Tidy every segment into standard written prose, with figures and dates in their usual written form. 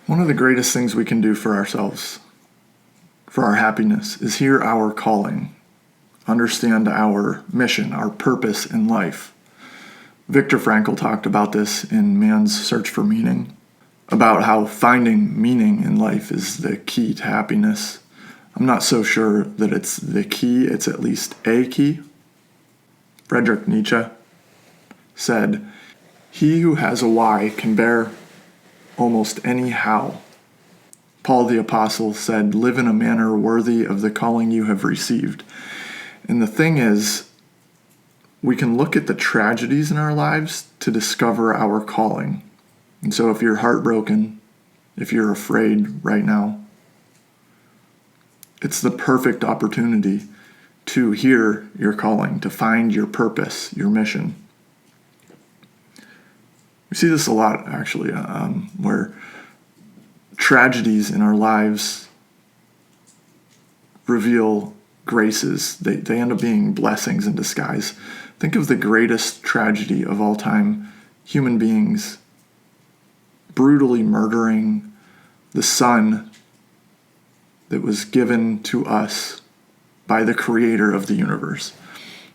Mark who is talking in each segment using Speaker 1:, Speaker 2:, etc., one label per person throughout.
Speaker 1: One of the greatest things we can do for ourselves, for our happiness, is hear our calling, understand our mission, our purpose in life. Viktor Frankl talked about this in Man's Search for Meaning, about how finding meaning in life is the key to happiness. I'm not so sure that it's the key, it's at least a key. Friedrich Nietzsche said, "He who has a why can bear almost any how." Paul the Apostle said, "Live in a manner worthy of the calling you have received." And the thing is, we can look at the tragedies in our lives to discover our calling. And so if you're heartbroken, if you're afraid right now, it's the perfect opportunity to hear your calling, to find your purpose, your mission. We see this a lot, actually, where tragedies in our lives reveal graces. They end up being blessings in disguise. Think of the greatest tragedy of all time, human beings brutally murdering the son that was given to us by the creator of the universe.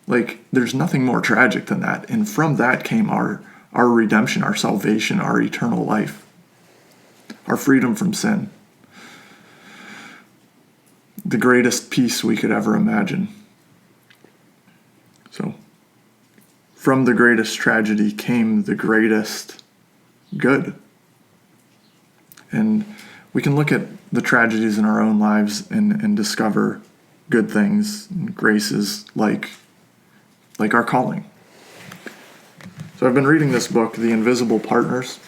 Speaker 1: There's nothing more tragic than that. And from that came our redemption, our salvation, our eternal life, our freedom from sin. The greatest peace we could ever imagine. So, from the greatest tragedy came the greatest good. And we can look at the tragedies in our own lives and discover good things and graces like our calling. So I've been reading this book, The Invisible Partners,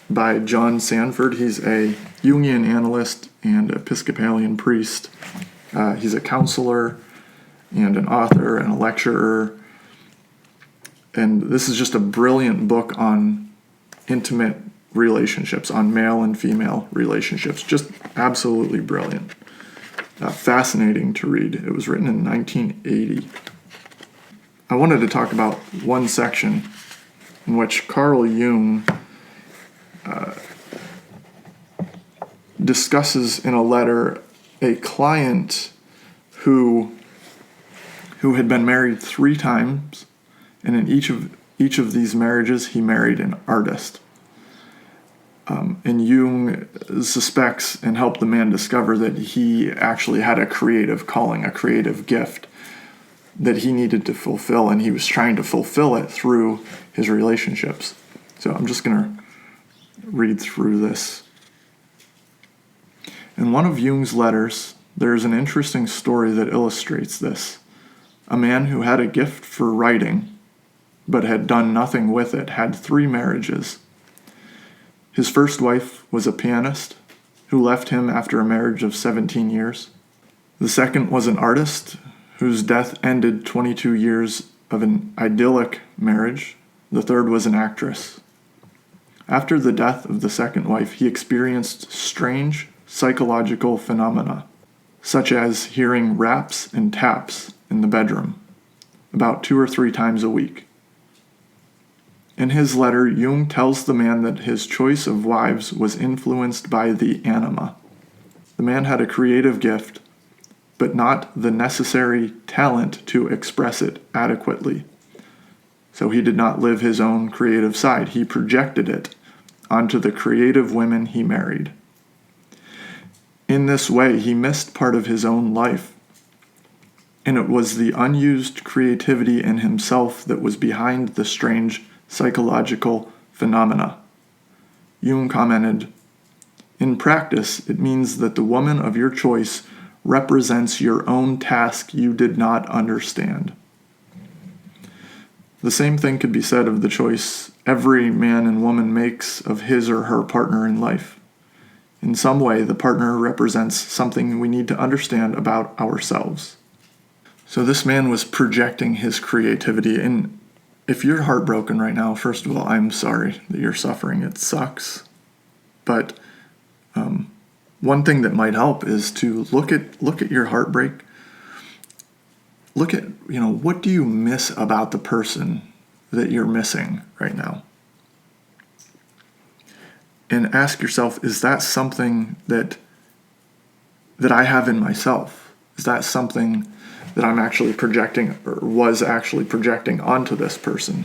Speaker 1: by John Sanford. He's a Jungian analyst and Episcopalian priest. He's a counselor and an author and a lecturer. And this is just a brilliant book on intimate relationships, on male and female relationships. Just absolutely brilliant. Fascinating to read. It was written in 1980. I wanted to talk about one section in which Carl Jung discusses in a letter a client who had been married 3 times, and in each of these marriages he married an artist. And Jung suspects and helped the man discover that he actually had a creative calling, a creative gift that he needed to fulfill, and he was trying to fulfill it through his relationships. So I'm just going to read through this. In one of Jung's letters, there is an interesting story that illustrates this. A man who had a gift for writing, but had done nothing with it, had 3 marriages. His first wife was a pianist who left him after a marriage of 17 years. The second was an artist whose death ended 22 years of an idyllic marriage. The third was an actress. After the death of the second wife, he experienced strange psychological phenomena, such as hearing raps and taps in the bedroom, about 2 or 3 times a week. In his letter, Jung tells the man that his choice of wives was influenced by the anima. The man had a creative gift, but not the necessary talent to express it adequately. So he did not live his own creative side. He projected it onto the creative women he married. In this way, he missed part of his own life. And it was the unused creativity in himself that was behind the strange psychological phenomena. Jung commented, "In practice, it means that the woman of your choice represents your own task you did not understand." The same thing could be said of the choice every man and woman makes of his or her partner in life. In some way, the partner represents something we need to understand about ourselves. So this man was projecting his creativity. And if you're heartbroken right now, first of all, I'm sorry that you're suffering. It sucks. But one thing that might help is to look at your heartbreak. Look at, what do you miss about the person that you're missing right now? and ask yourself, is that something that I have in myself? Is that something that I'm actually projecting or was actually projecting onto this person?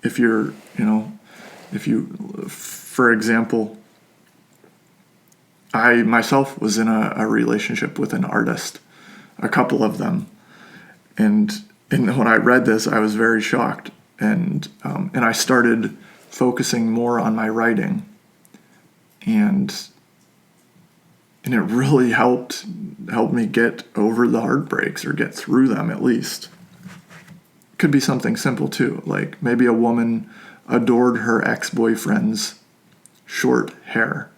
Speaker 1: If you're, for example, I myself was in a relationship with an artist, a couple of them, and when I read this, I was very shocked, and I started focusing more on my writing, and it really helped me get over the heartbreaks, or get through them at least. Could be something simple too, like maybe a woman adored her ex-boyfriend's short hair.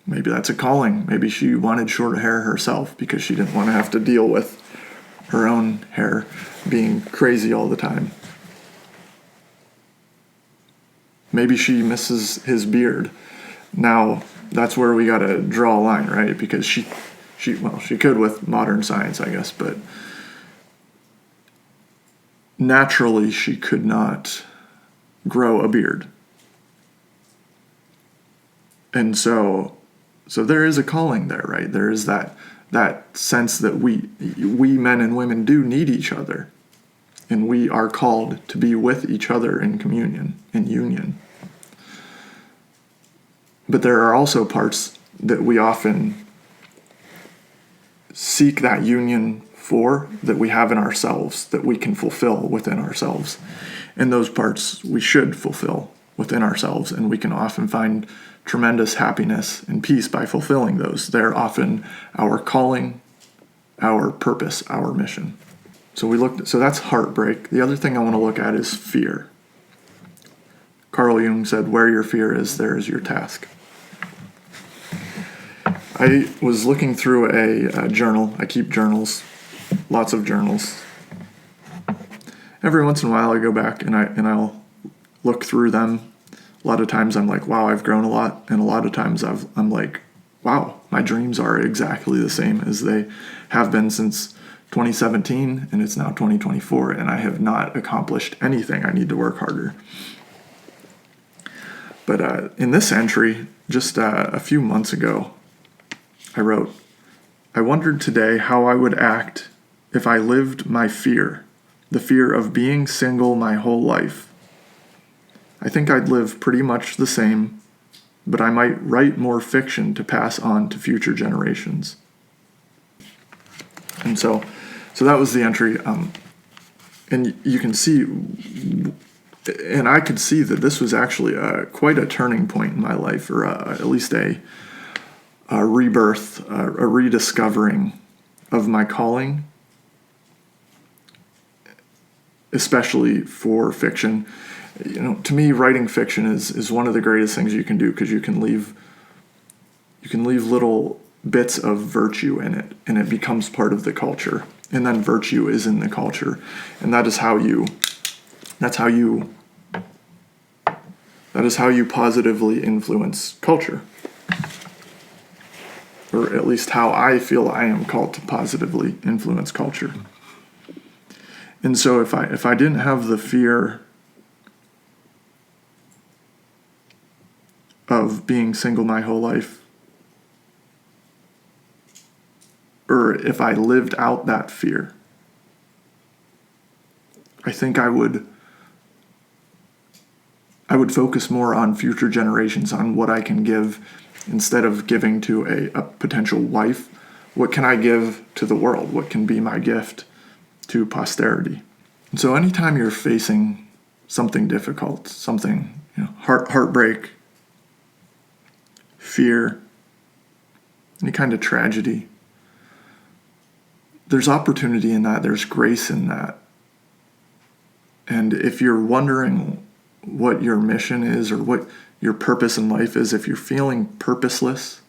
Speaker 1: Maybe that's a calling. Maybe she wanted short hair herself because she didn't want to have to deal with her own hair being crazy all the time. Maybe she misses his beard. Now, that's where we gotta draw a line, right? Because she could with modern science, I guess, but naturally she could not grow a beard. And so there is a calling there, right? There is that sense that we men and women do need each other, and we are called to be with each other in communion, in union. But there are also parts that we often seek that union for, that we have in ourselves, that we can fulfill within ourselves. And those parts we should fulfill within ourselves, and we can often find tremendous happiness and peace by fulfilling those. They're often our calling, our purpose, our mission. So that's heartbreak. The other thing I want to look at is fear. Carl Jung said, "Where your fear is, there is your task." I was looking through a journal. I keep journals, lots of journals. Every once in a while I go back and I'll look through them. A lot of times I'm like, wow, I've grown a lot. And a lot of times I'm like, wow, my dreams are exactly the same as they have been since 2017, and it's now 2024, and I have not accomplished anything. I need to work harder. But in this entry, just a few months ago, I wrote, "I wondered today how I would act if I lived my fear, the fear of being single my whole life. I think I'd live pretty much the same, but I might write more fiction to pass on to future generations." And so that was the entry. And you can see, and I could see that this was actually quite a turning point in my life, or at least a rebirth, a rediscovering of my calling, especially for fiction. To me, writing fiction is one of the greatest things you can do, because you can leave little bits of virtue in it, and it becomes part of the culture. And then virtue is in the culture, and that is how you positively influence culture. Or at least how I feel I am called to positively influence culture. And so if I didn't have the fear of being single my whole life, or if I lived out that fear, I think I would focus more on future generations, on what I can give. Instead of giving to a potential wife, what can I give to the world? What can be my gift to posterity? And so anytime you're facing something difficult, something, heartbreak, fear, any kind of tragedy, there's opportunity in that, there's grace in that. And if you're wondering what your mission is, or what your purpose in life is, if you're feeling purposeless,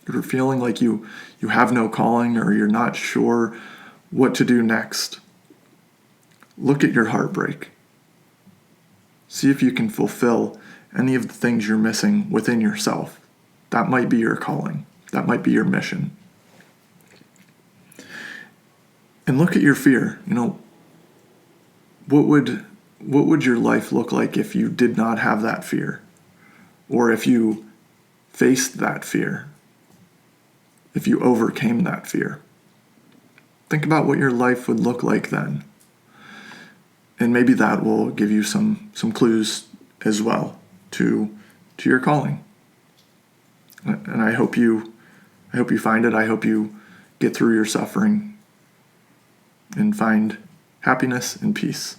Speaker 1: if you're feeling like you have no calling, or you're not sure what to do next, look at your heartbreak. See if you can fulfill any of the things you're missing within yourself. That might be your calling. That might be your mission. And look at your fear. What would What would your life look like if you did not have that fear? Or if you faced that fear? If you overcame that fear? Think about what your life would look like then. And maybe that will give you some clues as well to your calling. And I hope you find it. I hope you get through your suffering and find happiness and peace.